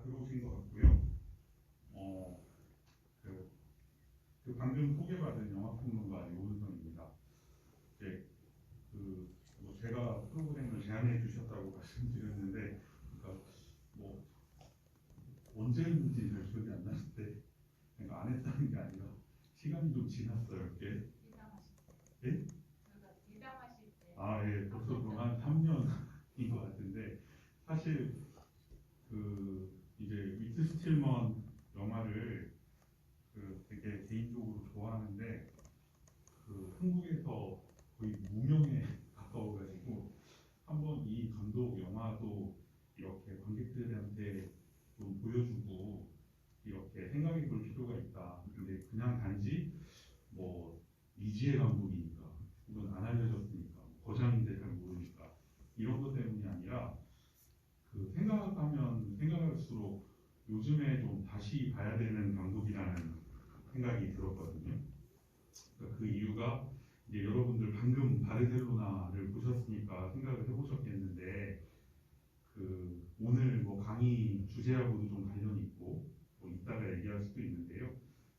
다 들어오신 것 같고요. 어, 그, 방금 소개받은 영화평론가 요은성입니다. 이제 뭐 제가 프로그램을 제안해 주셨다고 말씀드렸는데, 그러니까 뭐 언제인지 잘 기억이 안 나는데, 그러니까 안 했다는 게 아니라 시간이 좀 지났어요. 예? 예? 아, 예, 벌써 한 3년인 것 같은데, 사실 이제 위트 스틸먼 영화를 되게 개인적으로 좋아하는데, 한국에서 거의 무명에 가까워가지고 한번 이 감독 영화도 이렇게 관객들한테 좀 보여주고 이렇게 생각해 볼 필요가 있다. 근데 그냥 단지 뭐 이지혜 감독이니까 혹은 안 알려졌으니까 거장인데 잘 모르니까 이런 것 때문이 아니라 생각하면 생각할수록 요즘에 좀 다시 봐야 되는 감독이라는 생각이 들었거든요. 그러니까 그 이유가 이제 여러분들 방금 바르셀로나를 보셨으니까 생각을 해보셨겠는데 오늘 뭐 강의 주제하고도 좀 관련이 있고 뭐 이따가 얘기할 수도 있는데요.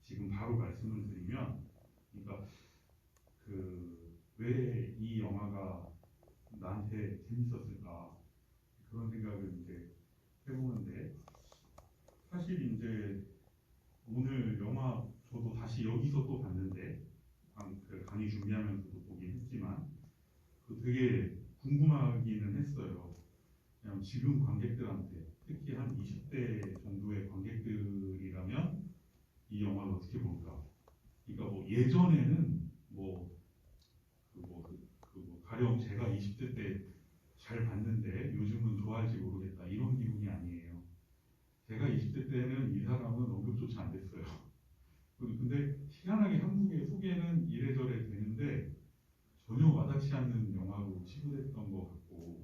지금 바로 말씀을 드리면, 그러니까 왜 이 영화가 나한테 재밌었을까 그런 생각을 이제 해보는데, 사실 이제 오늘 영화 저도 다시 여기서 또 봤는데 강의 준비하면서도 보긴 했지만 되게 궁금하기는 했어요. 그냥 지금 관객들한테 특히 한 20대 정도의 관객들이라면 이 영화를 어떻게 볼까? 그러니까 뭐 예전에는 가령 제가 20대 때 잘 봤는데 요즘은 좋아할지 모르겠다 이런 기분이 아니에요. 제가 20대 때는 이 사람은 언급조차 안 됐어요. 근데 희한하게 한국의 소개는 이래저래 되는데 전혀 와닿지 않는 영화로 치부됐던 것 같고,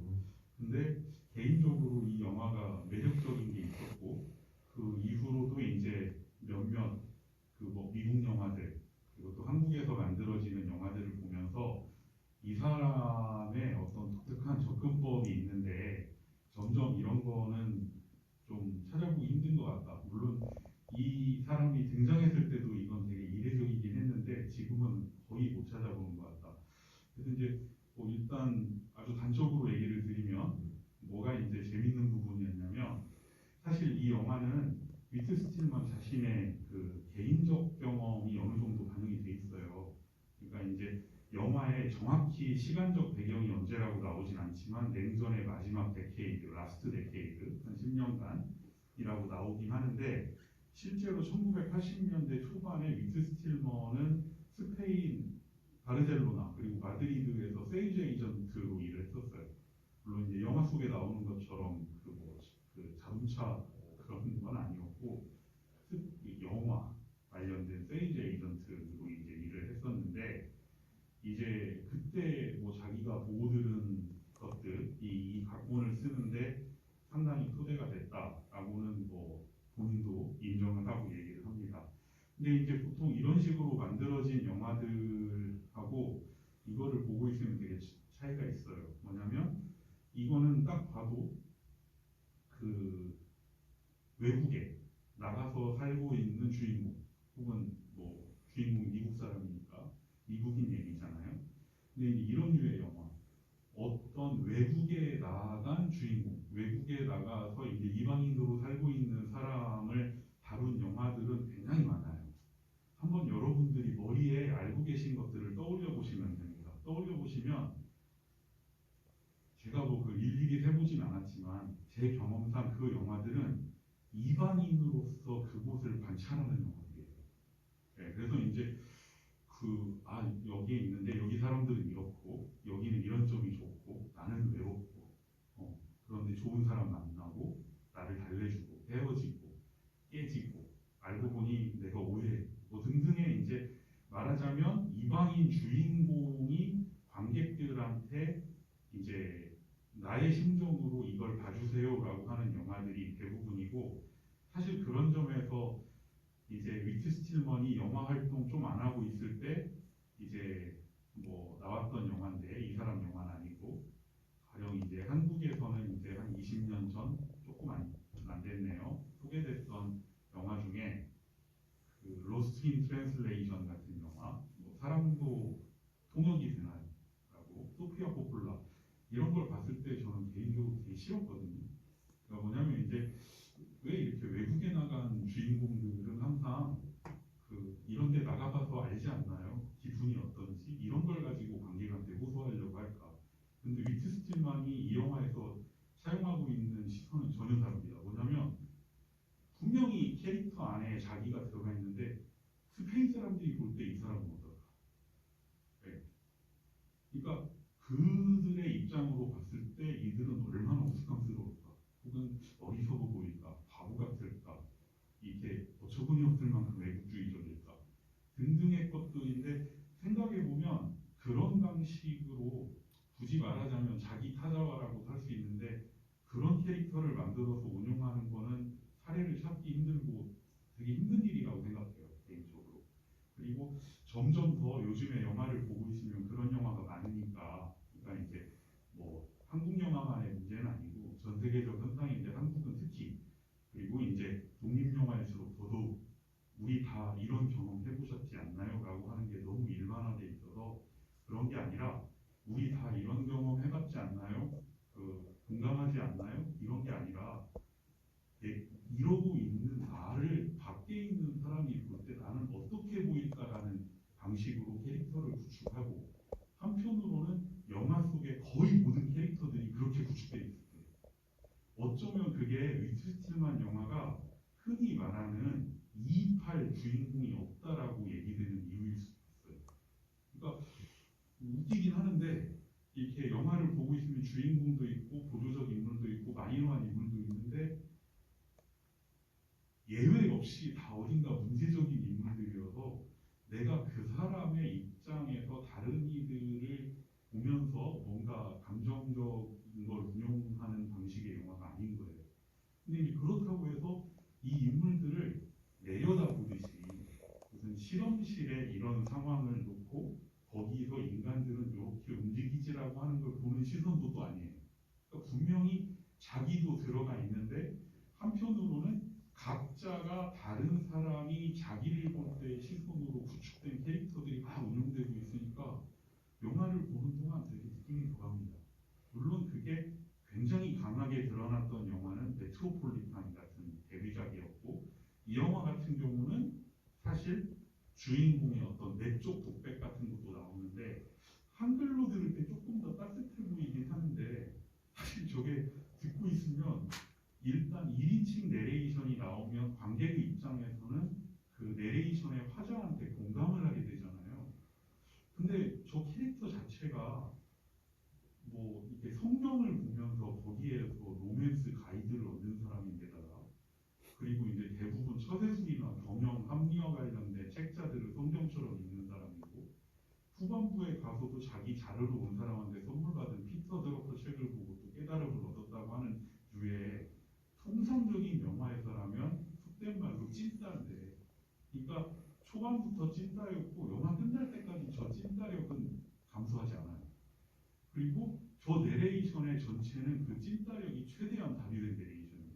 근데 개인적으로 이 영화가 매력적인 게 있었고 그 이후로도 이제 몇몇 뭐 미국 영화들 그리고 또 한국에서 만들어지는 영화들을 보면서 이 사람의 어떤 독특한 접근법이 있는데 점점 이런 거는 좀 찾아보기 힘든 것 같다. 물론 이 사람이 등장했을 때도 이건 되게 이례적이긴 했는데 지금은 거의 못 찾아보는 것 같다. 그래서 이제 뭐 일단 아주 단적으로 얘기를 드리면 뭐가 이제 재밌는 부분이었냐면, 사실 이 영화는 위트 스틸만 자신의 개인적 경험이 어느 정도 반영이 돼 있어요. 그러니까 이제 영화에 정확히 시간적 배경이 언제라고 나오진 않지만 냉전의 마지막 데케이드, 라스트 데케이드, 한 10년간이라고 나오긴 하는데, 실제로 1980년대 초반에 위트 스틸먼은 스페인 바르셀로나 그리고 마드리드에서 세일즈 에이전트로 일을 했었어요. 물론 이제 영화 속에 나오는 것처럼 자동차 그런 건 아니었고 영화 관련된 세일즈 에이전트로 이제 일을 했었는데, 이제 그때 뭐 자기가 보고 들은 것들 이 각본을 쓰는데 상당히 토대가 됐다라고는 뭐 본인도 인정을 하고 얘기를 합니다. 근데 이제 보통 이런 식으로 만들어진 영화들하고 이거를 보고 있으면 되게 차이가 있어요. 뭐냐면 이거는 딱 봐도 외국에 나가서 살고 있는 주인공 혹은 뭐 주인공이 미국 사람이니까 미국인 얘기잖아요. 근데 이런 류의 영화, 어떤 외국에 나간 주인공, 외국에 나가서 이제 이방인으로 살고 있는 사람을 다룬 영화들은 굉장히 많아요. 한번 여러분들이 머리에 알고 계신 것들을 떠올려 보시면 됩니다. 떠올려 보시면 제가 뭐 일일이 해보진 않았지만 제 경험상 그 영화들은 이방인으로서 그곳을 관찰하는 영화들이에요. 네, 그래서 이제 여기에 있는데 여기 사람들은 이렇고 여기는 이런 점이 좋고 나는 외롭고 그런데 좋은 사람 만나고 나를 달래주고 헤어지고 깨지고 알고 보니 내가 오해 뭐 등등의 이제 말하자면 이방인 주인공이 관객들한테 이제 나의 심정으로 이걸 봐주세요라고 하는 영화들이 대부분이고, 사실 그런 점에서 이제 위트 스틸먼이 영화 활동 좀 안 하고 있을 때 이제 뭐 나왔던 영화인데 이 사람 영화는 아니고 가령 이제 한국에서는 이제 한 20년 전 조금 안 됐네요. 싫었거든요. 그러니까 뭐냐면 이제 왜 이렇게 외국에 나간 주인공들은 항상 이런 데 나가봐서 알지 않나요? 기분이 어떤지 이런 걸 가지고 관객한테 호소하려고 할까? 근데 위트스틸만이 이 영화에서 사용하고 있는 시선은 전혀 다릅니다. 뭐냐면 분명히 캐릭터 안에 자기가 들어가 있는데 스페인 사람들이 볼 때 이 사람은 어떨까? 네. 그러니까 그들의 입장으로 봤을 때 이들은 얼마나 우스꽝스러울까? 혹은 어리석어 보일까? 바보 같을까? 이게 어처구니 없을 만큼 외국주의적일까? 등등의 것들인데 생각해보면 그런 방식으로 굳이 말하자면 자기 타자화라고 할 수 있는데 그런 캐릭터를 만들어서 운용하는 거는 사례를 찾기 힘들고 되게 힘든 일이라고 생각해요, 개인적으로. 그리고 점점 더 요즘에 영화를 보고 있으면 그런 영화가 많으니까, 그러니까 이제 뭐 한국 영화만의 문제는 아니고 전 세계적 현상인데 한국은 특히, 그리고 이제 독립 영화일수록 더더욱 우리 다 이런 경험 해보셨지 않나요? 라고 하는 게 너무 일반화돼 있어서 그런 게 아니라 우리 다 이런 경험 해봤지 않나요? 공감하지 않나요? 이런 게 아니라 이러고 있는 나를 밖에 있는 사람이 볼 때 나는 어떻게 보일까라는 방식으로 캐릭터를 구축하고, 한편으로는 영화 속의 거의 모든 캐릭터들이 그렇게 구축되어 있을 때 어쩌면 그게 위트스틸만 영화가 흔히 말하는 228 주인공이 없다라고 얘기되는 이유일 수 있어요. 그러니까 웃기긴 하는데 이렇게 영화를 보고 있으면 주인공도 있고 보조적 인물도 있고 마이너한 인물도 있는데 예외 없이 다 어딘가 문제적인 인물들이어서 내가 그 사람의 입장에서 다른 이들을 보면서 뭔가 감정적인 걸 운용하는 방식의 영화가 아닌 거예요. 근데 이제 그렇다고 해서 이 인물들을 내려다보듯이 무슨 실험실에 이런 상황을 놓고 거기서 인간들은 이렇게 움직이지라고 하는 걸 보는 시선도 또 아니에요. 그러니까 분명히 자기도 들어가 있는데 한편으로는 각자가 다른 사람이 자기를 볼 때 시선으로 구축된 캐릭터들이 막 운영되고 있으니까 영화를 보는 동안 되게 느낌이 덜합니다. 물론 그게 굉장히 강하게 드러났던 영화는 메트로폴리탄 같은 데뷔작이었고, 이 영화 같은 경우는 사실 주인공의 어떤 내적 독백 같은 것도 나오는데 한글로 들을 때 조금 더 따뜻해 보이긴 하는데, 사실 저게 듣고 있으면 일단 1인칭 내레이션이 나오면 관객의 입장에서는 그 내레이션의 화자한테 공감을 하게 되잖아요. 근데 저 캐릭터 자체가 뭐 이렇게 성경을 보면서 거기에서 로맨스 가이드를 얻는 사람인데다가, 그리고 이제 대부분 처세술이나 경영 합리화 관련된 책자들을 성경처럼 읽는 사람이고, 후반부에 가서도 자기 자료로 온 사람한테 선물 받은 피터 드러커 책을 보고 또 깨달음을 얻었다고 하는 주에 통상적인 영화에서라면 속된 말로 찐따인데, 그러니까 초반부터 찐따였고 영화 끝날 때까지 저 찐따력은 감소하지 않아요. 그리고 저 내레이션의 전체는 그 찐따력이 최대한 발휘된 내레이션이에요.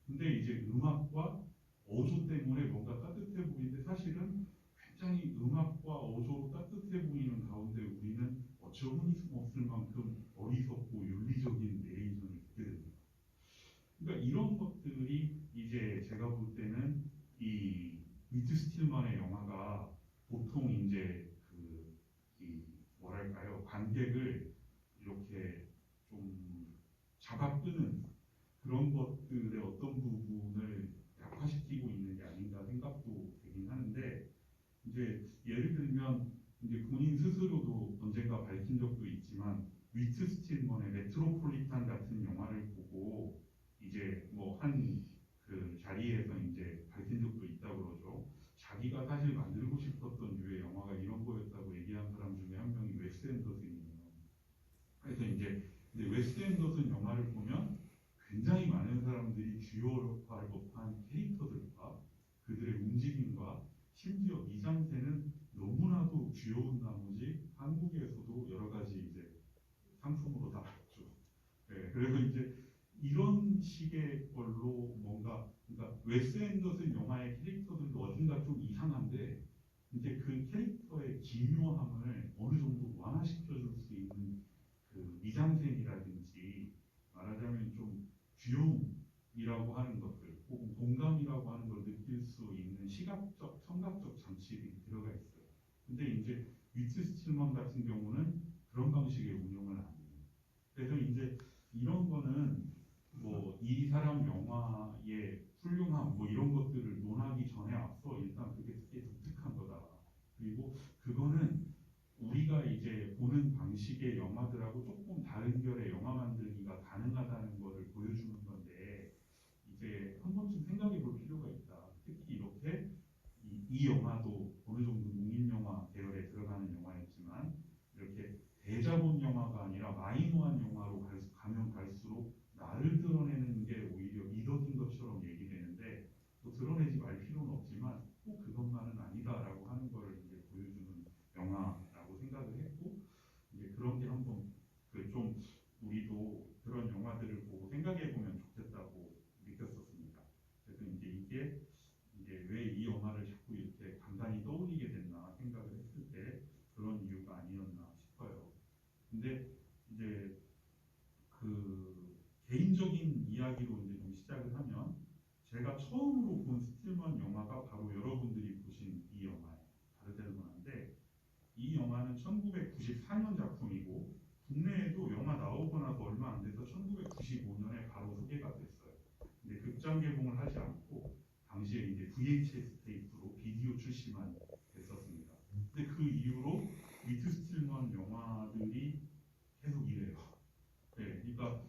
근데 이제 음악과 어조 때문에 뭔가 따뜻해 보이는데 사실은 굉장히 음악과 어조로 따뜻해 보이는 가운데 우리는 어처구니 없을 만큼 어리석고 윤리적인 내레이션을 듣게 됩니다. 그러니까 이런 것들이 이제 제가 볼 때는 이 위트 스틸만의 영화가 보통 이제 이 뭐랄까요, 관객을 이렇게 좀 잡아끄는 그런 것들의 어떤 부분을 약화시키고 있는 게 아닌가 생각도 되긴 하는데, 이제 예를 들면 이제 본인 스스로도 언젠가 밝힌 적도 있지만 위트 스틸먼의 메트로폴리탄 같은 영화를 보고 이제 뭐 한 그 자리에서 이제 밝힌 적도 있다고 그러죠. 자기가 사실 만들고 싶었던 류의 영화가 이런 거였다고 얘기한 사람 중에 한 명이 웨스 앤더슨이에요. 그래서 이제 웨스 앤더슨 영화를 보면 굉장히 많은 사람들이 주요할 법한 캐릭터들과 그들의 움직임과 심지어 미장센은 너무나도 귀여운 나머지 한국에서도 여러 가지 이제 상품으로 나왔죠. 네, 그래서 이제 이런 식의 걸로 뭔가, 그러니까 웨스 앤더슨 영화의 캐릭터들도 어딘가 좀 이상한데 이제 그 캐릭터의 기묘함을 어느 정도 완화시켜줄 수 있는 그 미장센이라든지 말하자면 좀 이해라고 하는 것들 혹은 공감이라고 하는 걸 느낄 수 있는 시각적, 청각적 장치들이 들어가 있어요. 근데 이제 위트 스틸먼 같은 경우는 그런 방식의 운영을 안 해요. 그래서 이제 이런 거는 뭐 이 사람 영화의 훌륭함 뭐 이런 것들을 논하기 전에 앞서 일단 그게 되게 독특한 거다. 그리고 그거는 우리가 이제 보는 방식의 영화들하고 조금 다른 결의 영화 만들기가 가능하다는 것을 보여주는 건데 이제 한 번쯤 생각해 볼 필요가 있다. 특히 이렇게 이 영화도 어느 정도 농인영화 계열에 들어가는 영화였지만 이렇게 대자본 영화가 아니라 마이너한 영화로 가면 갈수록 나를 드러내는 게 오히려 미덕인 것처럼 얘기되는데 또 드러내지 말 필요는 없지만 꼭 그것만은 아니다라고 하는 것을 이제 보여주는 영화라고 생각을 했고 이제 그런 게 한번 그 좀 우리도 그런 영화들을 보고 생각해 보면 좋겠다고 느꼈었습니다. 그래서 이제 이게 왜 이 영화를 자꾸 이렇게 간간히 떠올리게 됐나 생각을 했을 때 그런 이유가 아니었나 싶어요. 근데 이제 그 개인적인 이야기로 이제 좀 시작을 하면 제가 처음으로 본 스틸먼 영화가 바로 여러분들이 보신 이 영화예요. 바르셀로나인데 이 영화는 1994년 작품이고 국내에도 영화 나오고 나서 얼마 안 돼서 1995년에 바로 소개가 됐어요. 근데 극장 개봉을 하지 않고 당시에 이제 VHS 테이프로 비디오 출시만 됐었습니다. 근데 그 이후로 위트 스틸먼 영화들이 계속 이래요. 네, 그러니까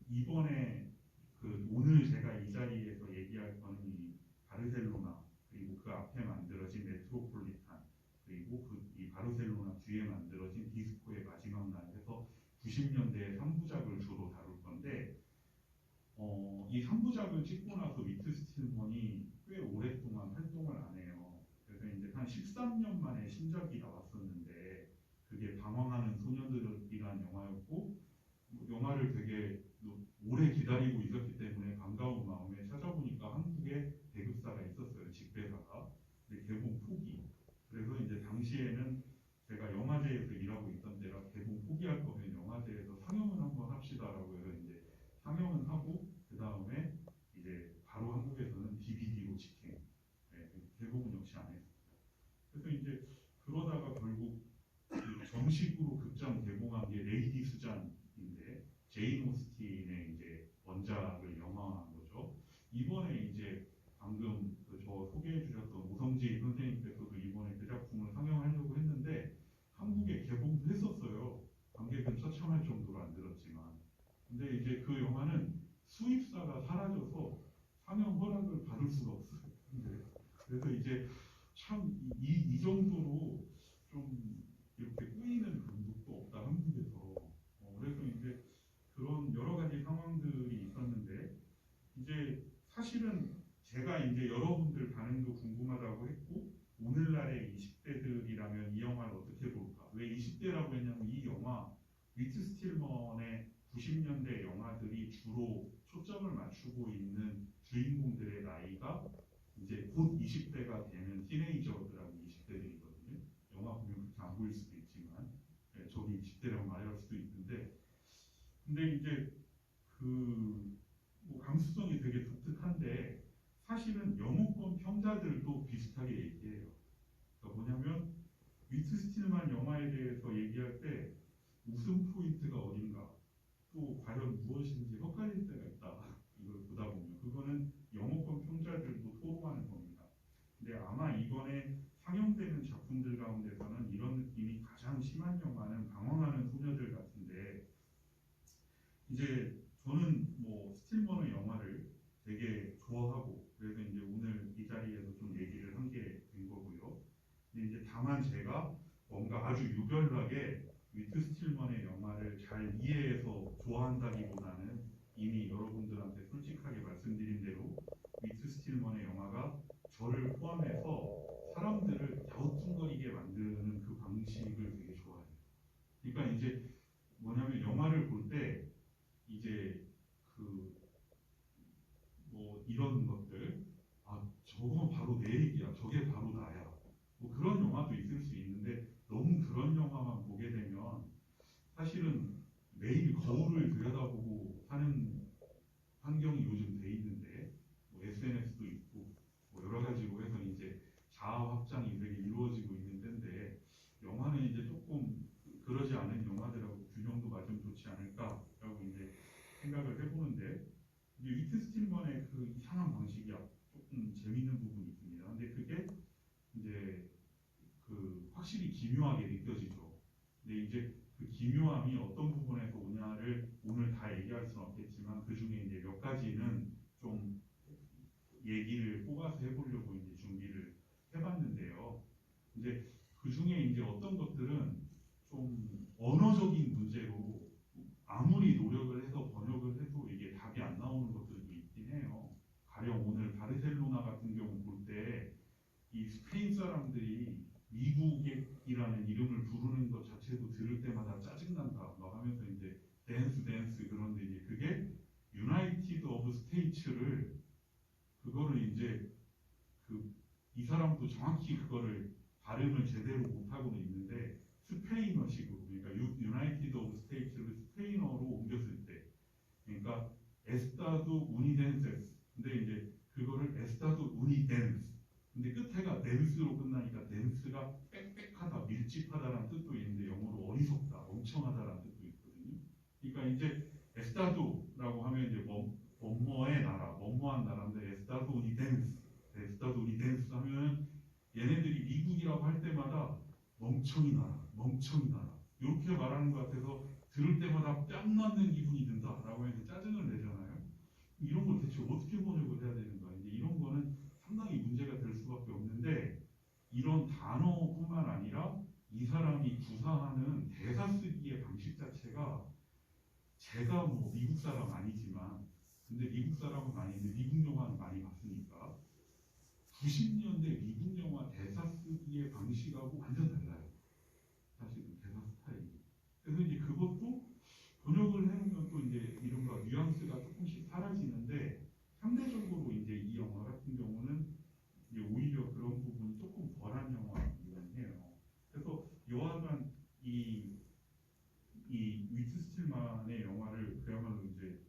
이번에 오늘 제가 이 자리에서 얘기할 거는 이 바르셀로나 그리고 그 앞에 만들어진 메트로폴리탄 그리고 이 바르셀로나 뒤에 만들어진 디스코의 마지막 날 해서 90년대의 3부작을 주로 다룰 건데 이 3부작을 찍고 나서 위트 스틸먼이 꽤 오랫동안 활동을 안 해요. 그래서 이제 한 13년 만에 신작이 나왔었는데 그게 방황하는 소녀들이라는 영화였고 영화를 되게 오래 기다리고 있었기 때문에 반가운 마음에 찾아보니까 한국에 배급사가 있었어요. 직배사가. 근데 개봉 포기. 그래서 이제 당시에는 제가 영화제에서 일하고 있던 데라 개봉 포기할 거면 영화제에서 상영을 한번 합시다라고 해서 이제 상영은 하고 그 다음에 이제 바로 한국에서는 DVD로 직행. 네, 개봉은 역시 안 했어요. 그래서 이제 그러다가 결국 정식으로 극장 개봉한 게 레이디 수잔인데 제인 오스틴의 이제 원작을 영화화한 거죠. 이번에 이제 방금 저 소개해 주셨던 오성지 선생님께서도 이번에 그 작품을 상영하려고 했는데 한국에 개봉도 했었어요. 관객은 처참할 정도로 안 들었지만. 근데 이제 그 영화는 수입사가 사라져서 상영 허락을 받을 수가 없어요. 그래서 이제 참 이 정도로 좀 이렇게 꾸이는 감독도 없다 한국에서. 그래서 이제 그런 여러 가지 상황들이 있었는데 이제 사실은 제가 이제 여러분들 반응도 궁금하다고 했고 오늘날의 20대들이라면 이 영화를 어떻게 볼까? 왜 20대라고 했냐면 이 영화 위트 스틸먼의 90년대 영화들이 주로 초점을 맞추고 있는 주인공들의 나이가 이제 곧 20대가 되는 티네이저들하고 20대들이거든요. 영화 보면 그렇게 안 보일 수도 있지만 네, 저도 20대라고 말할 수도 있는데 근데 이제 뭐 감수성이 되게 독특한데 사실은 영어권 평자들도 비슷하게 얘기해요. 그러니까 뭐냐면 위트 스틸만 영화에 대해서 얘기할 때 웃음 포인트가 어딘가 또 과연 무엇인지 헷갈릴 때가 있다. 이걸 보다 보면 그거는 영어권 평자들도 토로하는 겁니다. 근데 아마 이번에 상영되는 작품들 가운데서는 이런 느낌이 가장 심한 영화는 방황하는 소녀들 같은데 이제 저는 뭐 스틸먼의 영화를 되게 좋아하고 그래서 이제 오늘 이 자리에서 좀 얘기를 한 게 된 거고요. 근데 이제 다만 제가 뭔가 아주 유별나게 위트 스틸먼의 영화를 잘 이해해서 좋아한다기보다는 이미 여러분들한테 솔직하게 말씀드린 대로 위트 스틸먼의 영화가 저를 포함해서 사람들을 갸우뚱거리게 만드는 그 방식을 되게 좋아해요. 그러니까 이제 뭐냐면 영화를 볼 때 이제 뭐 이런 것들 저건 바로 내 얘기야 저게 바로 나야 뭐 그런 영화도 있을 수 있는데 너무 그런 영화만 보게 되면 사실은 매일 거울을 들여다보고 사는 많은 환경이 요즘 돼 있는데 뭐 SNS도 있고 뭐 여러 가지로 해서 이제 자아 확장이 되게 이루어지고 있는 데인데 영화는 이제 조금 그러지 않은 영화들하고 균형도 맞으면 좋지 않을까라고 이제 생각을 해보는데 이제 위트 스틸먼의 그 이상한 방식이 조금 재밌는 부분이 있습니다. 근데 그게 이제 그 확실히 기묘하게 느껴지죠. 근데 이제 그 기묘함이 어떤 부분에서 오냐를 오늘 다 얘기할 수는 없겠지만 그 중에 이제 몇 가지는 좀 얘기를 뽑아서 해보려고 이제 준비를 해봤는데요. 이제 그 중에 이제 어떤 것들은 좀 언어적인 문제로 아무리 노력을 해서 번역을 해도 이게 답이 안 나오는 것들도 있긴 해요. 가령 오늘 바르셀로나 같은 경우 볼 때 이 스페인 사람들이 미국이라는 이름을 부르는 것 자체도 들을 때마다 짜증난다 막 하면서 이제 댄스 그런데 이제 그게 유나이티드 오브 스테이츠를 그거를 이제 그 이 사람도 정확히 그거를 발음을 제대로 못하고는 있는데 스페인어식으로 그러니까 유나이티드 오브 스테이츠를 스페인어로 옮겼을 때 그러니까 에스타도 우니덴세스 근데 이제 그거를 에스타도 우니덴스 근데 끝에가 댄스로 끝나니까 댄스가 빽빽하다 밀집하다라는 뜻도 있는데 영어로 어리석다 멍청하다라는 뜻도 있거든요. 그러니까 이제 에스타도라고 하면 이제 뭐뭐의 나라 뭐뭐한 나라인데 에스타도 우니덴스 에스타도 우니덴스 하면 얘네들이 미국이라고 할 때마다 멍청이 나라 멍청이 나라 이렇게 말하는 것 같아서 들을 때마다 뺨 맞는 기분이 든다라고 해서 짜증을 내잖아요. 이런 걸 대체 어떻게 번역을 해야 되는가? 이제 이런 거는 상당히 문제가 될 수밖에 없는데 이런 단어뿐만 아니라 이 사람이 구사하는 대사 쓰기의 방식 자체가 제가 뭐 미국 사람 아니지만 근데 미국 사람은 아닌데 미국 영화는 많이 봤으니까 90년대 미국 영화 대사 쓰기의 방식하고 완전 달라요. 사실은 대사 스타일이. 그래서 이제 그것도 번역을 해놓으면 또 이제 이른바 뉘앙스가 조금씩 사라지는데 상대적으로 이제 이 영화 같은 경우는 이제 오히려 그런 부분이 조금 덜한 영화이긴 해요. 그래서 여하간 이 위트 스틸만의 영화를 그야말로 이제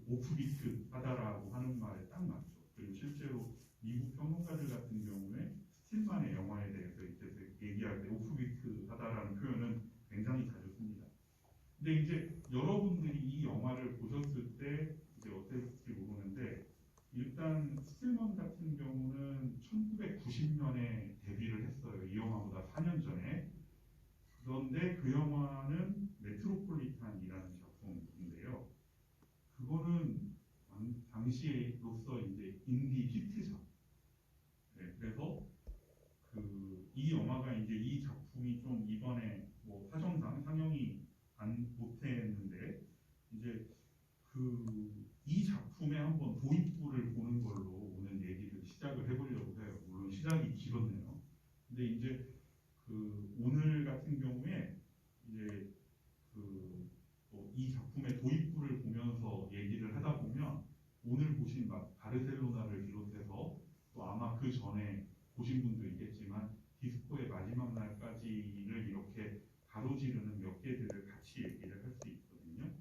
오프비트 하다라고 하는 말에 딱 맞죠. 그리고 실제로 미국 평론가들 같은 경우에 스틸만의 영화에 대해서 이제 얘기할 때 오프비트 하다라는 표현은 굉장히 자주 씁니다. 근데 이제 여러분들이 이 영화를 보셨을 때 이제 어땠을지 모르는데 일단 스틸먼 같은 경우는 1990년에 데뷔를 했어요. 이 영화보다 4년 전에. 그런데 그 영화는 메트로폴리탄이라는 작품인데요. 그거는 당시로서 이제 인디 히트작. 네, 그래서 이 영화가 이제 이 작품이 좀 이번에 뭐 사정상 상영이 못했는데 이제 이 작품에 한번 도입부를 보는 걸로 오늘 얘기를 시작을 해보려고 해요. 물론 시작이 길었네요. 근데 이제 오늘 같은 경우에 이제 이 작품의 도입부를 보면서 얘기를 하다 보면 오늘 보신 막 바르셀로나를 비롯해서 또 아마 그 전에 보신 분도 있겠지만 디스코의 마지막 날까지를 이렇게 가로지르는 몇 개들을 같이 얘기를 할 수 있거든요.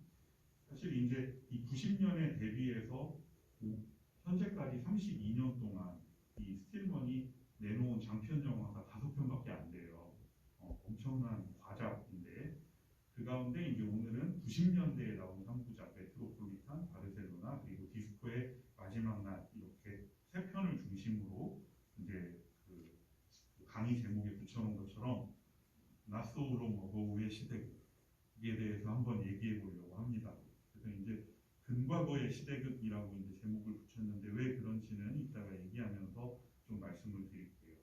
사실 이제 이 90년에 데뷔해서 현재까지 32년 동안 이 스틸먼이 내놓은 장편 영화가 5편밖에 안 돼요. 엄청난 과작인데 그 가운데 이제 오늘은 90년대에 나온 3부작 메트로폴리탄, 바르셀로나 그리고 디스코의 마지막 날 이렇게 3편을 중심으로 이제 강의 제목에 붙여놓은 것처럼 나소롱 어거우의 시대에 대해서 한번 얘기해 보려고 합니다. 그래서 이제 근과거의 시대극이라고 이제 제목을 붙였는데 왜 그런지는 이따가 얘기하면서 좀 말씀을 드릴게요.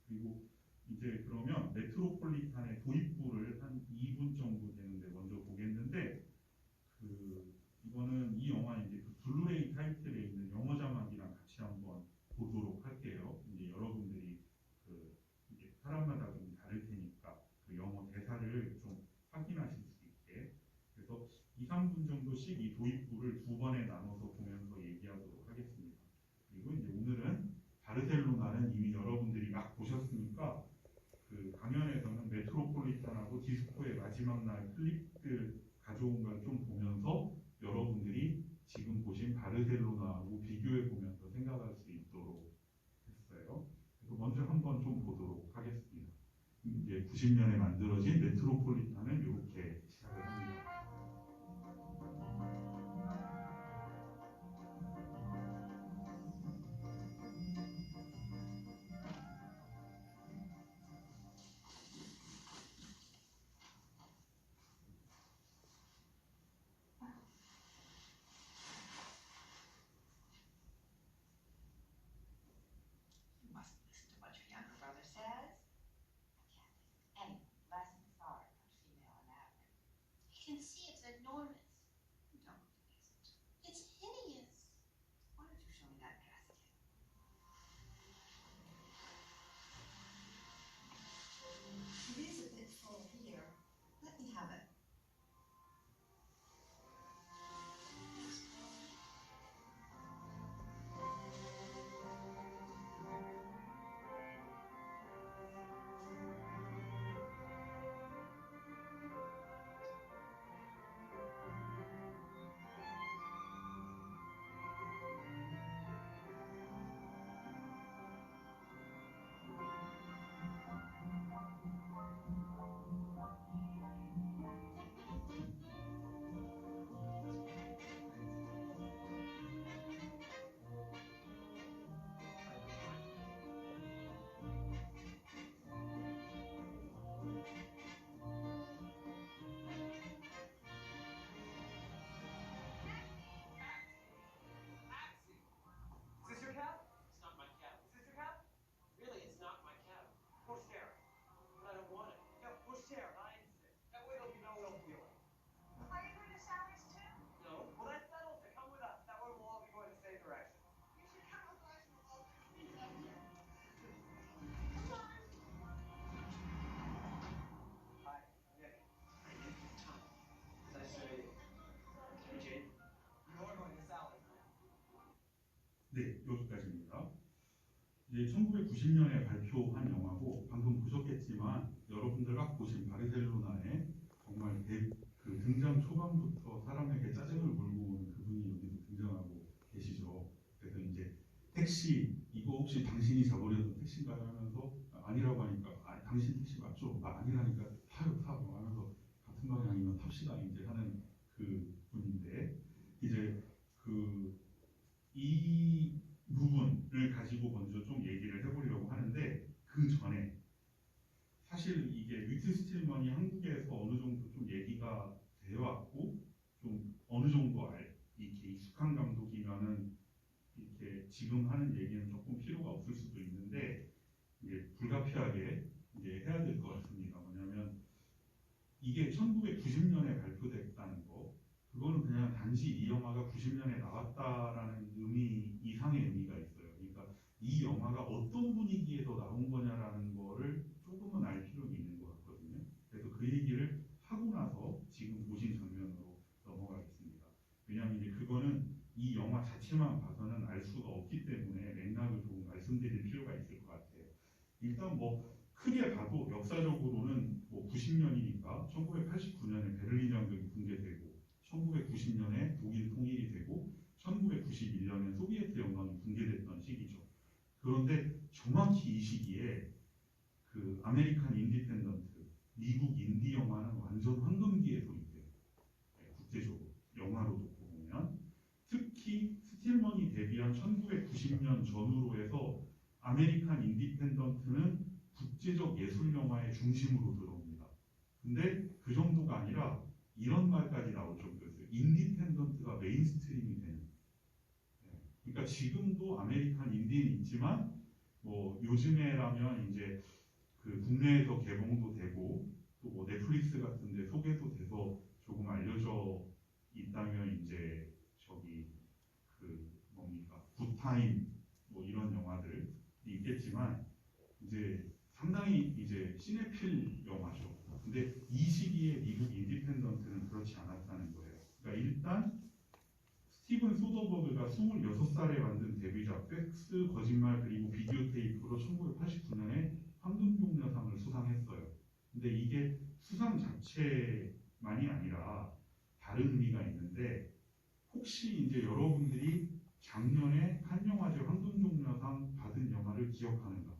그리고 이제 그러면 메트로폴리탄의 도입부를 한 2분 정도 되는데 먼저 보겠는데 이거는 이 영화 이제 블루레이 타이틀에 있는 영어 자막이랑 같이 한번 보도록 할게요. 이제 여러분들이 이제 사람마다 좀 다를 테니까 영어 대사를 좀 확인하실 수 있게. 그래서 2, 3분 정도씩 이 도입부를 2번에 나눠서 보면서 얘기하도록 하겠습니다. 그리고 이제 오늘은 바르셀로나는 이미 여러분들이 막 보셨으니까 강연에서는 메트로폴리탄하고 디스코의 마지막 날 클립들 가져온 걸 좀 보면서 여러분들이 바르셀로나하고 비교해 보면서 생각할 수 있도록 했어요. 그래서 먼저 한번 좀 보도록 하겠습니다. 이제 90년에 만들어진 메트로폴리탄은 이렇게 시작을 합니다. You mustn't listen to what your younger brother says. I can't think of anything less than sorry about female anatomy. You can see it's enormous. Don't it isn't. It's hideous. Why don't you show me that dress again? It is a bit full here. Let me have it. Is this your cab? It's not my cab. Is this your cab? Really, it's not my cab. Pushchair. But I don't want it. Yeah, pushchair, not instant. That way there'll be no ill feeling. Are you going to Sally's too? No. Well, that settles it. Come with us. That way we'll all be going the same direction. You should come with us. We'll all be together. Hi, Nick. I need the time. As I say, Jane, You are going to Sally's. 네, 여기까지입니다. 이제 1990년에 발표한 영화고 방금 보셨겠지만 여러분들과 보신 바르셀로나의 정말 그 등장 초반부터 사람에게 짜증을 몰고 오는 그분이 여기서 등장하고 계시죠. 그래서 이제 택시 이거 혹시 당신이 잡으려던 택시인가요 하면서 아니라고 하니까 당신 택시 맞죠? 아니라니까 타요 하면서 같은 방향이면 탑시다 이제 하는 그 분인데 이제 이 부분을 가지고 먼저 좀 얘기를 해보려고 하는데 그 전에 사실 이게 위트 스틸먼이 한국에서 어느 정도 좀 얘기가 되어왔고 좀 어느 정도 이렇게 익숙한 감독이면은 이렇게 지금 하는 얘기는 조금 필요가 없을 수도 있는데 이게 불가피하게 이제 해야 될 것 같습니다. 뭐냐면 이게 1990년에 발표됐다는 거 그거는 그냥 단지 이 영화가 90년에 나왔다라는 의미 이상의 의미가 있어요. 그러니까 이 영화가 어떤 분위기에서 나온 거냐라는 거를 조금은 알 필요는 있는 것 같거든요. 그래서 그 얘기를 하고 나서 지금 보신 장면으로 넘어가겠습니다. 왜냐하면 이제 그거는 이 영화 자체만 봐서는 알 수가 없기 때문에 맥락을 조금 말씀드릴 필요가 있을 것 같아요. 일단 뭐 크게 봐도 역사적으로는 뭐 90년이니까 1989년에 베를린 장벽이 붕괴되고 1990년에 독일 통일이 되고 1991년에 소비에트 연방이 붕괴됐던 시기죠. 그런데 정확히 이 시기에 그 아메리칸 인디펜던트, 미국 인디 영화는 완전 황금기에 서 있대요. 국제적으로 영화로 놓고 보면 특히 스틸먼이 데뷔한 1990년 전후로 해서 아메리칸 인디펜던트는 국제적 예술 영화의 중심으로 들어옵니다. 근데 그 정도가 아니라 이런 말까지 나올 정도였어요. 인디펜던트가 메인스트림이 되는. 그러니까 지금도 아메리칸 인디는 있지만 뭐 요즘에라면 이제 그 국내에서 개봉도 되고 또 뭐 넷플릭스 같은데 소개도 돼서 조금 알려져 있다면 이제 저기 그 뭡니까 굿타임 뭐 이런 영화들이 있겠지만 이제 상당히 이제 시네필 영화죠. 근데 이 시기에 미국 인디펜던트는 그렇지 않았다는 거예요. 그러니까 일단 스티븐 소더버그가 26살에 만든 데뷔작 섹스, 거짓말 그리고 비디오 테이프로 1989년에 황금동료상을 수상했어요. 근데 이게 수상 자체만이 아니라 다른 의미가 있는데 혹시 이제 여러분들이 작년에 칸영화제 황금종려상 받은 영화를 기억하는가?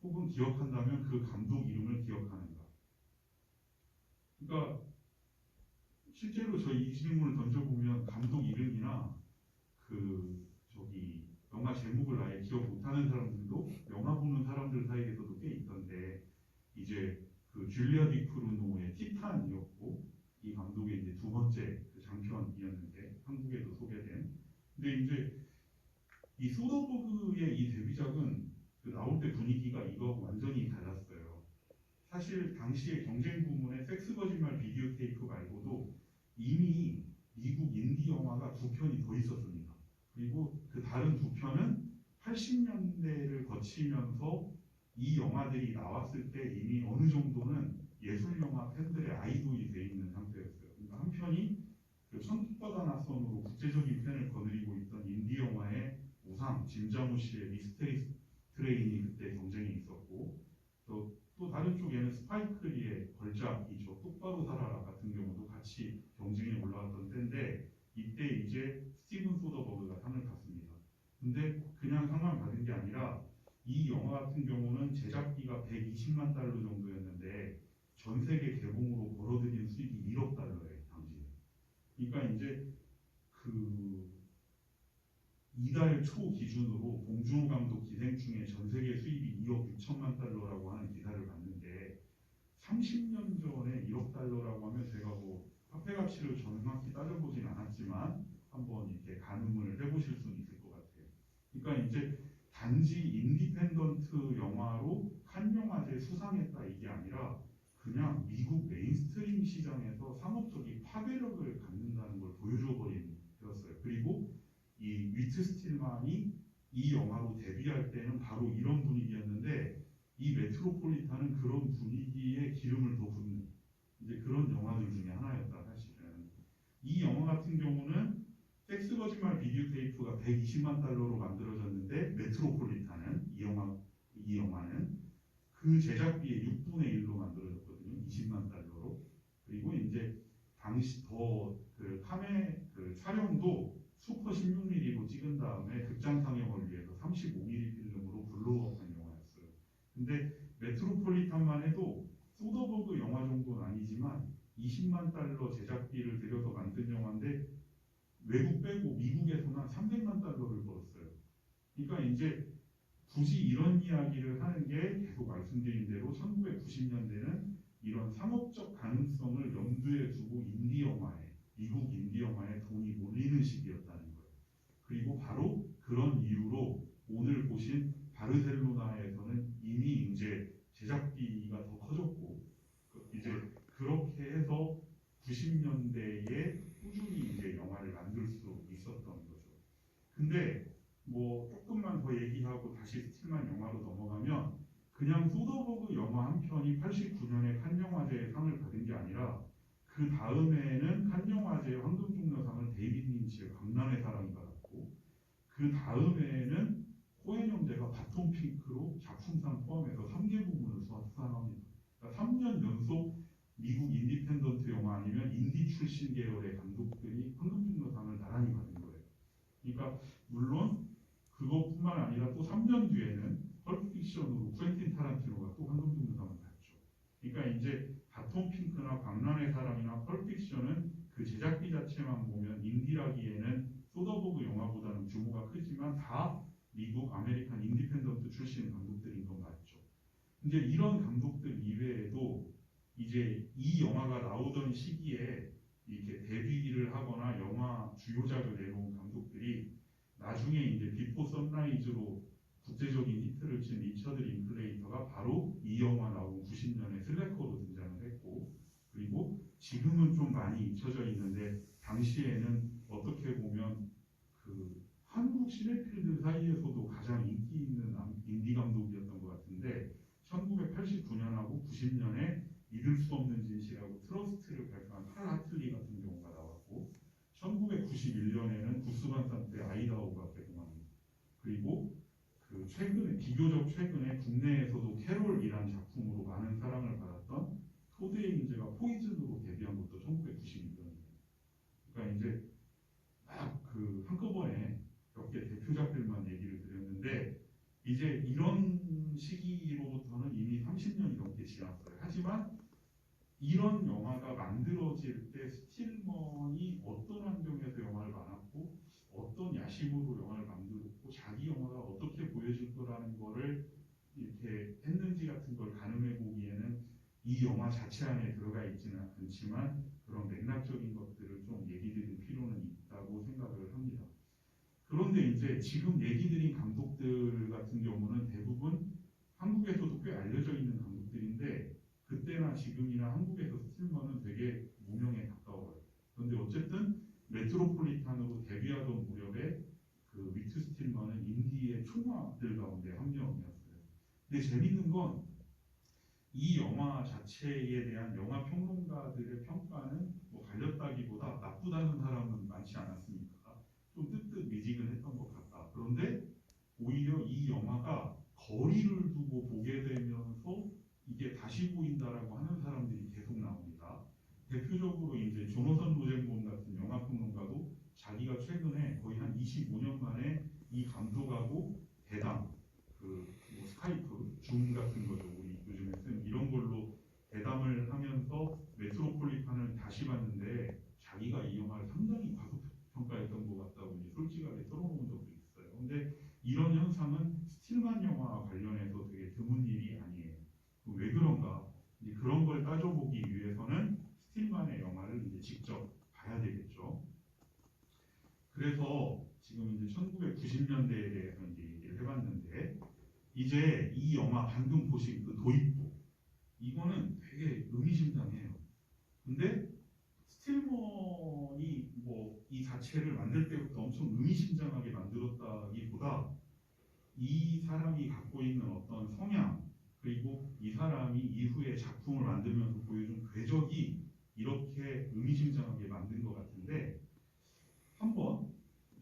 혹은 기억한다면 그 감독 이름을 기억하는가? 그러니까 실제로 저 이 질문을 던져보면 감독 이름이나 영화 제목을 아예 기억 못하는 사람들도 영화 보는 사람들 사이에서도 꽤 있던데, 이제 그 줄리아 디크루노의 티탄이었고, 이 감독의 이제 두 번째 그 장편이었는데 한국에도 소개된. 근데 이제 이 소더버그의 이 데뷔작은 그 나올 때 분위기가 이거하고 완전히 달랐어요. 사실 당시에 경쟁 부문에 섹스 거짓말 비디오 테이프 말고도 이미 미국 인디 영화가 두 편이 더 있었습니다. 그리고 그 다른 두 편은 80년대를 거치면서 이 영화들이 나왔을 때 이미 어느 정도는 예술 영화 팬들의 아이돌이 돼 있는 상태였어요. 그러니까 한 편이 그 천국보다 낯선으로 국제적인 팬을 거느리고 있던 인디 영화의 우상 짐 자무시의 미스테리 트레인이 그때 경쟁에 있었고, 또 다른 쪽에는 스파이크리의 걸작이죠. 똑바로 살아라 같은 경우도 같이 경쟁에 올라왔던 때인데, 이때 이제 스티븐 소더버그가 상을 받습니다. 근데 그냥 상만 받은 게 아니라 이 영화 같은 경우는 제작비가 120만 달러 정도였는데 전 세계 개봉으로 벌어들인 수익이 1억 달러예요, 당시에. 그러니까 이제 그 이달 초 기준으로 봉준호 감독 기생충의 전 세계 수입이 2억 6천만 달러라고 하는 기사를 봤는데, 30년 전에 1억 달러라고 하면 제가 뭐 화폐 가치를 정확히 따져보진 않았지만 한번 이렇게 가늠을 해보실 수는 있을 것 같아요. 그러니까 이제 단지 인디펜던트 영화로 칸 영화제 수상했다 이게 아니라 그냥 미국 메인스트림 시장에서 상업적인 파괴력을 갖는다는 걸 보여줘버린 거였어요. 그리고 이 위트 스틸만이 이 영화로 데뷔할 때는 바로 이런 분위기였는데, 이 메트로폴리탄은 그런 분위기에 기름을 더 붓는 이제 그런 영화들 중에 하나였다. 사실은 이 영화 같은 경우는 섹스 거짓말 비디오 테이프가 120만 달러로 만들어졌는데, 메트로폴리탄은 이 영화는 그 제작비의 6분의 1로 만들어졌거든요. 20만 달러로. 그리고 이제 당시 그 촬영도 슈퍼 16mm로 찍은 다음에 극장 상영을 위해서 35mm 필름으로 블로우업한 영화였어요. 근데 메트로폴리탄만 해도 소더버그 영화 정도는 아니지만 20만 달러 제작비를 들여서 만든 영화인데 외국 빼고 미국에서는 300만 달러를 벌었어요. 그러니까 이제 굳이 이런 이야기를 하는 게 계속 말씀드린 대로 1990년대는 이런 상업적 가능성을 염두에 두고 미국 인디 영화에 돈이 몰리는 시기였다는 거예요. 그리고 바로 그런 이유로 오늘 보신 바르셀로나에서는 이미 이제 제작비가 더 커졌고, 이제 그렇게 해서 90년대에 꾸준히 이제 영화를 만들 수 있었던 거죠. 근데 뭐 조금만 더 얘기하고 다시 스틸만 영화로 넘어가면, 그냥 소더버그 영화 한 편이 89년에 칸 영화제에 상을 받은 게 아니라 그 다음에는 칸 영화제 황금종려상을 데이빗 린치의 광란의 사랑이 받았고, 그 다음에는 코엔 형제가 바톤 핑크로 작품상 포함해서 3개 부문을 수상합니다. 그러니까 3년 연속 미국 인디펜던트 영화 아니면 인디 출신 계열의 감독들이 황금종려상을 나란히 받은 거예요. 그러니까 물론 그것뿐만 아니라 또 3년 뒤에는 펄프픽션으로 쿠엔틴 타란티노가 또 황금종려상을 받죠. 그러니까 이제 바톤 핑크나 광란의 사랑이나 펄프픽션은 그 제작비 자체만 보면 인디라기에는 소더버그 영화보다는 규모가 크지만 다 미국 아메리칸 인디펜던트 출신 감독들인 건 맞죠. 근데 이런 감독들 이외에도 이제 이 영화가 나오던 시기에 이렇게 데뷔를 하거나 영화 주요작을 내놓은 감독들이 나중에 이제 비포 선라이즈로 국제적인 히트를 친 리처드 링클레이터가 바로 이 영화 나온 90년에 슬래커로 등장을 했고, 그리고 지금은 좀 많이 잊혀져 있는데 당시에는 어떻게 보면 그 한국 시네필들 사이에서도 가장 인기 있는 인디 감독이었던 것 같은데, 1989년하고 90년에 믿을 수 없는 진실하고 트러스트를 발표한 칼 하틀리 같은 경우가 나왔고, 1991년에는 구스반 산트의 아이다호가 개봉합니다. 그리고 그 비교적 최근에 국내에서도 캐롤이라는 작품으로 많은 사랑을 받았던 토드 헤인즈가 포이즌으로 데뷔한 것도 1992년입니다. 그러니까 이제 막 그 한꺼번에 이제 이런 시기로부터는 이미 30년이 넘게 지났어요. 하지만 이런 영화가 만들어질 때 스틸먼이 어떤 환경에서 영화를 만들었고 어떤 야심으로 영화를 만들었고 자기 영화가 어떻게 보여질 거라는 거를 이렇게 했는지 같은 걸 가늠해 보기에는 이 영화 자체 안에 들어가 있지는 않지만 그런 맥락적인 것들을 좀 얘기 드릴 필요는 있다고 생각을 합니다. 그런데 이제 지금 얘기 드린 감독들 같은 경우는 대부분 한국에서도 꽤 알려져 있는 감독들인데 그때나 지금이나 한국에서 스틸먼은 되게 무명에 가까워요. 그런데 어쨌든 메트로폴리탄으로 데뷔하던 무렵에 그 위트 스틸먼은 인디의 총화들 가운데 한 명이었어요. 근데 재밌는 건 이 영화 자체에 대한 영화 평론가들의 평가는 뭐 갈렸다기보다 나쁘다는 사람은 많지 않았으니까 좀 뜨뜻미지근했던 것 같다. 그런데 오히려 이 영화가 거리를 두고 보게 되면서 이게 다시 보인다라고 하는 사람들이 계속 나옵니다. 대표적으로 이제 조너선 로젠본 같은 영화 평론가도 자기가 최근에 거의 한 25년 만에 이 감독하고 대담, 뭐 스카이프, 줌 같은 거죠. 우리 요즘에 쓰는 이런 걸로 대담을 하면서 메트로폴리탄을 다시 봤는데 자기가 이 영화를 상당히 과소평가했던 것 같다고 이제 솔직하게 털어놓은 적도 있어요. 근데 이런 현상은 스틸만 영화와 관련해서 되게 드문 일이 아니에요. 왜 그런가? 이제 그런 걸 따져보기 위해서는 스틸만의 영화를 이제 직접 봐야 되겠죠. 그래서 지금 이제 1990년대에 대해서 이제 얘기를 해봤는데 이제 이 영화 방금 보신 그 도입부 이거는 되게 의미심장해요. 근데 스틸먼이 뭐 이 자체를 만들 때부터 엄청 의미심장하게 만들었다기보다 이 사람이 갖고 있는 어떤 성향 그리고 이 사람이 이후에 작품을 만들면서 보여준 궤적이 이렇게 의미심장하게 만든 것 같은데 한번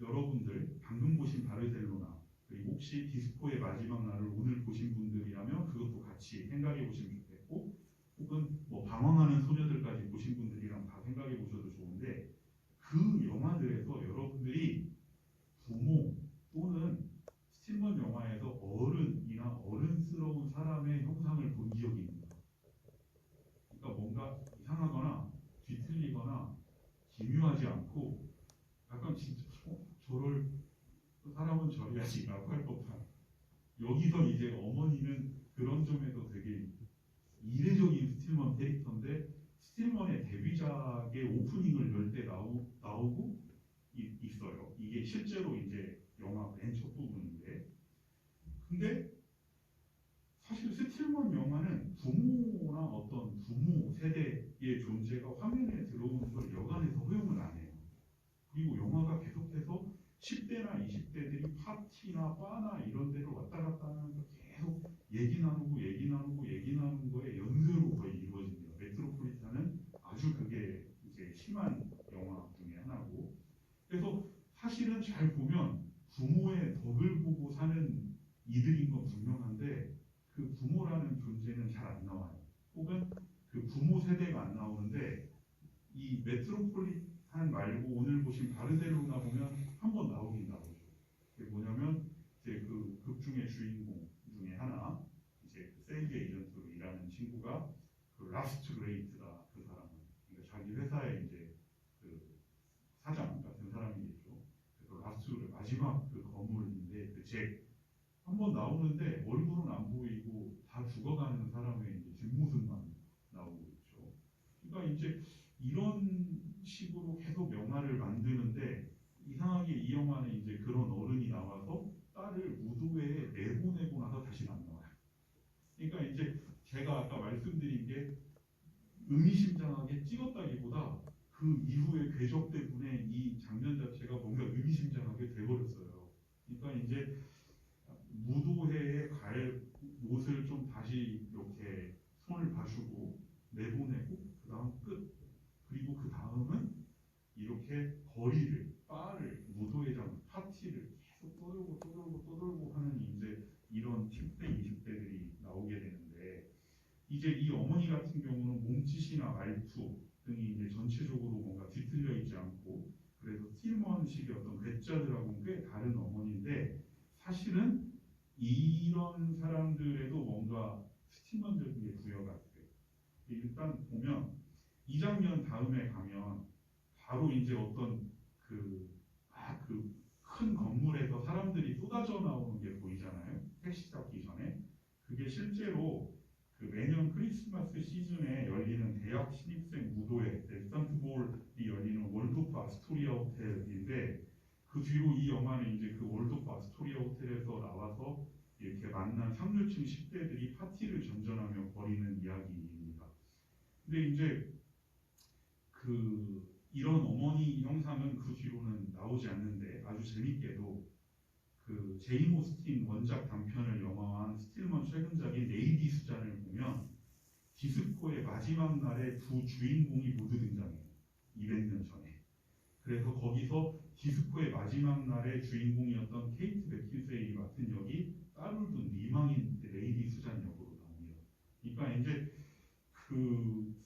여러분들 방금 보신 바르셀로나 그리고 혹시 디스코의 마지막 날을 오늘 보신 분들이라면 그것도 같이 생각해 보시면 좋겠고 혹은 뭐 방황하는 소녀들까지 보신 분들이랑 다 생각해 보셔도 좋은데 그 영화들에서 여러분들이 부모 또는 스틸먼 영화에서 어른이나 어른스러운 사람의 형상을 본 기억이 있습니다. 그러니까 뭔가 이상하거나 뒤틀리거나 기묘하지 않고 약간 진짜 저럴 사람은 저래야지라고 할 법한 여기서 이제 어머니는 그런 점에서 되게 이례적인 스틸먼 캐릭터인데 스틸먼의 데뷔작의 오프닝을 열 때 나오고 있어요. 이게 실제로 이제 영화 맨 첫 부분인데 근데 사실 스틸먼 영화는 부모나 어떤 부모 세대의 존재가 화면에 들어오는 걸 여간해서 허용을 안 해요. 그리고 영화가 계속해서 10대나 20대들이 파티나 바나 이런 데를 왔다 갔다 하면서 계속 얘기 나누는 거에 연쇄로 거의 이루어집니다. 메트로폴리탄은 아주 그게 이제 심한 영화 중에 하나고 그래서 사실은 잘 보면 부모의 덕을 보고 사는 이들인 건 분명한데 그 부모라는 존재는 잘 안 나와요. 혹은 그 부모 세대가 안 나오는데 이 메트로폴리탄 말고 오늘 보신 바르셀로나 보면 한 번 나오긴 나오죠. 그게 뭐냐면 이제 그 극 중의 주인공 중에 하나 이제 그 세일즈 에이전트로 일하는 친구가 그 라스트 그레이트다 그 사람은 그러니까 자기 회사의 이제 그 사장 같은 사람이겠죠. 그래서 라스트 마지막 그 건물인데 그 잭 한 번 나오는데 얼굴은 안 보이고 다 죽어가는 사람의 이제 뒷모습만 나오고 있죠. 그러니까 이제 이런 식으로 계속 영화를 만드는데 이상하게 이 영화는 이제 그런 어른이 나와서 딸을 무도회에 내보내고 나서 다시는 안 나와요. 그러니까 이제 제가 아까 말씀드린 게 의미심장하게 찍었다기보다 그 이후의 궤적 때문에 이 장면 자체가 뭔가 의미심장하게 돼버렸어요. 그러니까 이제 무도회에 갈 옷을 좀 다시 이렇게 손을 봐주고 내보내고 그 다음 끝 그리고 그 다음은 이렇게 거리를 바를 무도회장 파티를 계속 떠들고 하는 이제 이런 10대 20대들이 나오게 되는데 이제 이 어머니 같은 경우는 몸짓이나 말투 등이 이제 전체적으로 뭔가 뒤틀려 있지 않고 그래서 스틸먼식의 어떤 괴짜들하고는 꽤 다른 어머니인데 사실은 이런 사람들에도 뭔가 스티먼적인 게 부여가 돼요. 일단 보면 이 장면 다음에 가면 바로 이제 어떤 그 큰 건물에서 사람들이 쏟아져 나오는 게 보이잖아요. 택시 잡기 전에. 그게 실제로 그 매년 크리스마스 시즌에 열리는 대학 신입생 무도회 레스턴트볼이 열리는 월드오프 아스토리아 호텔인데, 그 뒤로 이 영화는 이제 그 월드오프 아스토리아 호텔에서 나와서 이렇게 만난 상류층 10대들이 파티를 전전하며 벌이는 이야기입니다. 근데 이제 이런 어머니 형상은 그 뒤로는 나오지 않는데, 아주 재밌게도 그 제인 오스틴 원작 단편을 영화화한 스틸먼 최근작인 레이디 수잔을 보면 디스코의 마지막 날에 두 주인공이 모두 등장해요. 200년 전에. 그래서 거기서 디스코의 마지막 날의 주인공이었던 케이트 베킨세일이 맡은 역이 딸을 둔 미망인 레이디 수잔 역으로 나옵니다. 그러니까 이제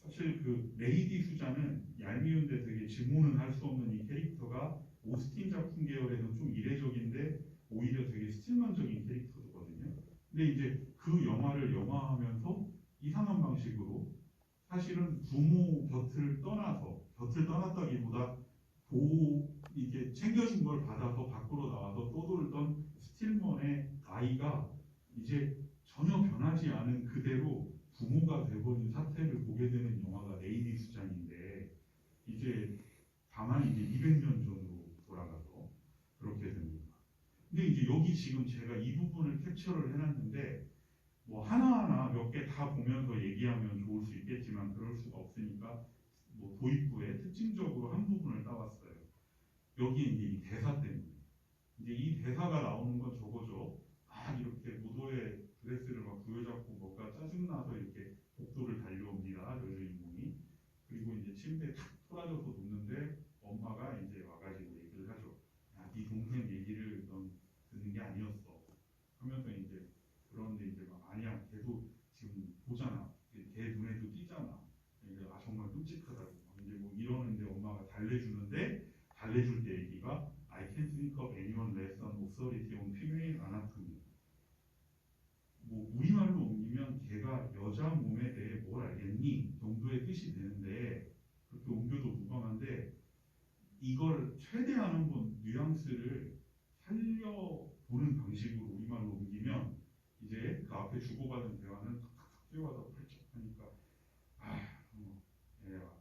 사실 레이디 수잔은 얄미운데 되게 증오는 할 수 없는 이 캐릭터가 오스틴 작품 계열에서는 좀 이례적인데 오히려 되게 스틸만적인 캐릭터거든요. 근데 이제 그 영화를 영화하면서 이상한 방식으로 사실은 부모 곁을 떠났다기보다 이게 챙겨준 걸 받아서 밖으로 나와서 떠돌던 스틸먼의 아이가 이제 전혀 변하지 않은 그대로 부모가 돼버린 사태를 보게 되는 영화가 레이디 수잔인데, 이제 다만 이제 200년 전으로 돌아가서 그렇게 됩니다. 근데 이제 여기 지금 제가 이 부분을 캡처를 해놨는데, 뭐 하나하나 몇 개 다 보면서 얘기하면 좋을 수 있겠지만 그럴 수가 없으니까 뭐 도입부에 특징적으로 한 부분을 따왔어요. 여기 이제 이 대사 때문에. 이제 이 대사가 나오는 건 저거죠. 막 이렇게 무도회 드레스를 막 부여잡고 뭔가 짜증나서 이렇게 복도를 달려옵니다. 여주인공이. 그리고 이제 침대에 탁 토라져서 눕는데 엄마가 이제 와가지고 얘기를 하죠. 야, 네 동생 얘기를 넌 듣는 게 아니었어. 하면서 이제 그런데 이제 막 아니야, 걔도 지금 보잖아. 걔 눈에도 띄잖아. 그러니까 정말 끔찍하다고. 이제 뭐 이러는데 엄마가 달래줄 때 얘기가 I can't think of anyone less than authority on female anatomy. 뭐 우리말로 옮기면 걔가 여자 몸에 대해 뭘 알겠니 정도의 뜻이 되는데, 그렇게 옮겨도 무방한데 이걸 최대한 한번 뉘앙스를 살려보는 방식으로 우리말로 옮기면 이제 그 앞에 주고받은 대화는 탁탁탁 뛰어가다 펄쩍하니까 얘야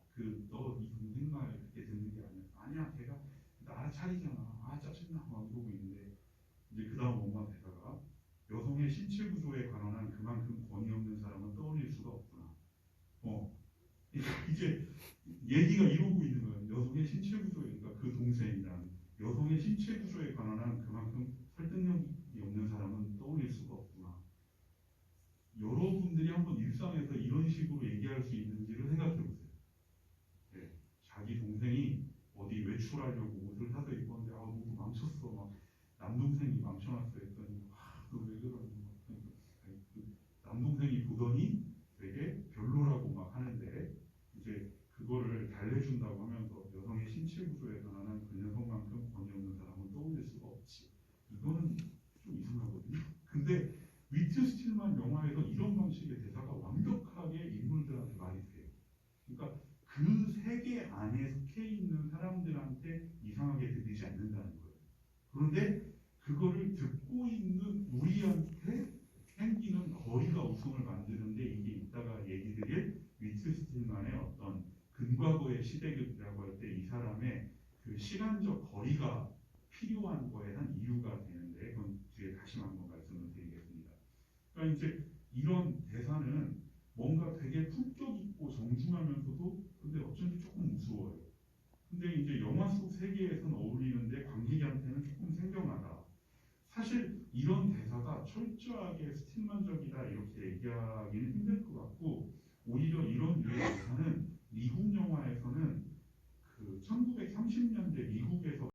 너 네 동생 말 그렇게 듣는 게 아니야. 아니야, 걔가 나 차리잖아. 아 짜증나 막 이러고 있는데, 이제 그 다음 엄마 대사가 여성의 신체 구조에 관한 그만큼 권위 없는 사람은 떠올릴 수가 없구나. 이제 얘기가 이러고 있는 거예요. 여성의 신체 구조에, 그러니까 그 동생이란 여성의 신체 구조에 관한 그만큼 설득력이 없는 사람은 떠올릴 수가 없구나. 여러분들이 한번 일상에서 이런 식으로 얘기할 수 있는지를 생각해 보세요. 네, 자기 동생이 어디 외출하려고 옷을 사서 입었는데 누구 망쳤어. 막 남동생이 망쳐놨어 했더니 너 왜 그러니? 남동생이 보더니 되게 별로라고 막 하는데, 이제 그거를 달래준다고 하면서 여성의 신체 구조에 관한 그 녀석만큼 권위 없는 사람은 떠올릴 수가 없지. 이거는 좀 이상하거든요. 근데 위트 스틸만 영화에서 이런 방식의 대사가 완벽하게 인물들한테 말이 돼요. 그러니까 그 세계 안에 속해 있는 사람들한테 이상하게 들리지 않는다는 거예요. 그런데 그거를 듣고 있는 우리한테 생기는 거리가 우성을 만드는데, 이게 이따가 얘기 드릴 위트 스틸만의 어떤 근과거의 시대극이라고 할 때 이 사람의 그 시간적 거리가 필요한 거에 한 이유가 되는데, 그건 뒤에 다시 한번 말씀을 드리겠습니다. 그러니까 이제 이런 대사는 뭔가 되게 품격 있고 정중하면서도 근데 어쩐지 조금 무서워요. 근데 이제 영화 속 세계에서는 어울리는데 관객한테는 조금 생경하다. 사실 이런 대사가 철저하게 스틸만적이다 이렇게 얘기하기는 힘들 것 같고, 오히려 이런 류의 대사는 미국 영화에서는 그 1930년대 미국에서